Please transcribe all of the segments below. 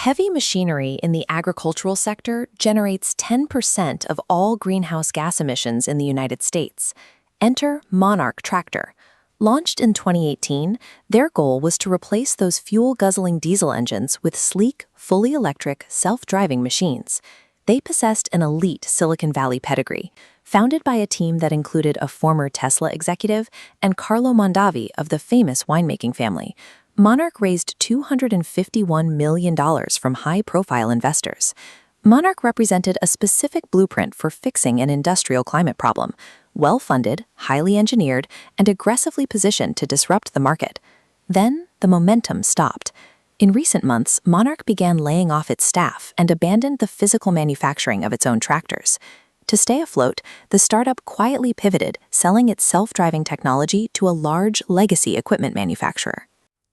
Heavy machinery in the agricultural sector generates 10% of all greenhouse gas emissions in the United States. Enter Monarch Tractor. Launched in 2018, their goal was to replace those fuel-guzzling diesel engines with sleek, fully electric, self-driving machines. They possessed an elite Silicon Valley pedigree, founded by a team that included a former Tesla executive and Carlo Mondavi of the famous winemaking family. Monarch raised $251 million from high-profile investors. Monarch represented a specific blueprint for fixing an industrial climate problem, well-funded, highly engineered, and aggressively positioned to disrupt the market. Then, the momentum stopped. In recent months, Monarch began laying off its staff and abandoned the physical manufacturing of its own tractors. To stay afloat, the startup quietly pivoted, selling its self-driving technology to a large legacy equipment manufacturer.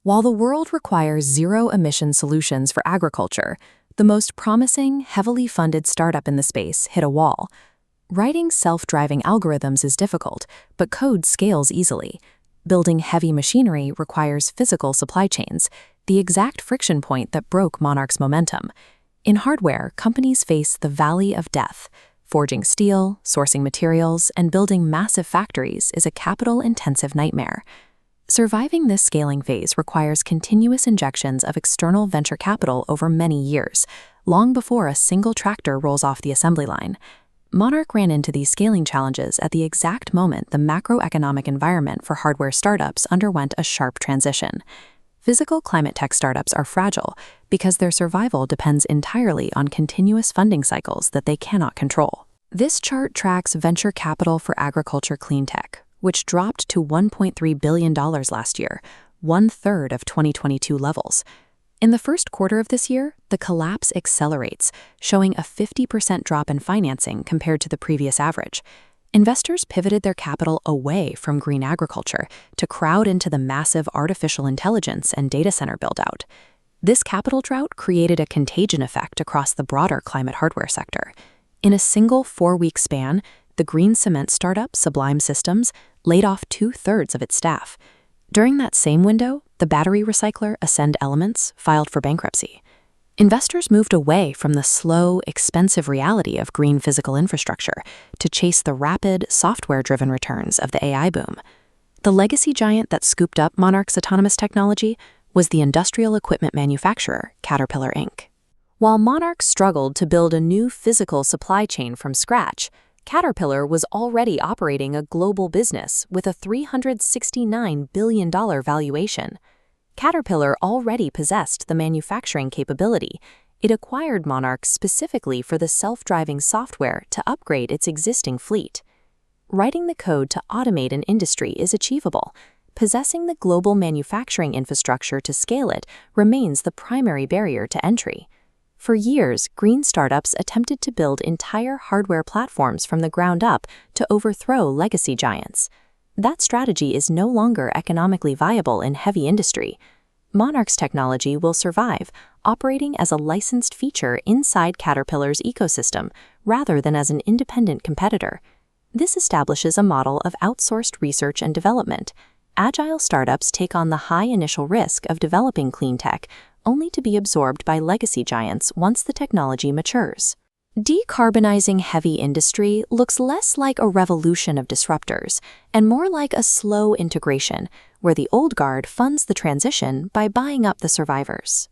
While the world requires zero-emission solutions for agriculture, the most promising, heavily funded startup in the space hit a wall. Writing self-driving algorithms is difficult, but code scales easily. Building heavy machinery requires physical supply chains, the exact friction point that broke Monarch's momentum. In hardware, companies face the valley of death. Forging steel, sourcing materials, and building massive factories is a capital-intensive nightmare. Surviving this scaling phase requires continuous injections of external venture capital over many years, long before a single tractor rolls off the assembly line. Monarch ran into these scaling challenges at the exact moment the macroeconomic environment for hardware startups underwent a sharp transition. Physical climate tech startups are fragile because their survival depends entirely on continuous funding cycles that they cannot control. This chart tracks venture capital for agriculture clean tech, which dropped to $1.3 billion last year, one-third of 2022 levels. In the first quarter of this year, the collapse accelerates, showing a 50% drop in financing compared to the previous average. Investors pivoted their capital away from green agriculture to crowd into the massive artificial intelligence and data center build-out. This capital drought created a contagion effect across the broader climate hardware sector. In a single 4-week span, the green cement startup Sublime Systems laid off 2/3 of its staff. During that same window, the battery recycler Ascend Elements filed for bankruptcy. Investors moved away from the slow, expensive reality of green physical infrastructure to chase the rapid, software-driven returns of the AI boom. The legacy giant that scooped up Monarch's autonomous technology was the industrial equipment manufacturer Caterpillar Inc. While Monarch struggled to build a new physical supply chain from scratch, Caterpillar was already operating a global business with a $369 billion valuation. Caterpillar already possessed the manufacturing capability. It acquired Monarch specifically for the self-driving software to upgrade its existing fleet. Writing the code to automate an industry is achievable. Possessing the global manufacturing infrastructure to scale it remains the primary barrier to entry. For years, green startups attempted to build entire hardware platforms from the ground up to overthrow legacy giants. That strategy is no longer economically viable in heavy industry. Monarch's technology will survive, operating as a licensed feature inside Caterpillar's ecosystem rather than as an independent competitor. This establishes a model of outsourced research and development. Agile startups take on the high initial risk of developing clean tech, only to be absorbed by legacy giants once the technology matures. Decarbonizing heavy industry looks less like a revolution of disruptors and more like a slow integration, where the old guard funds the transition by buying up the survivors.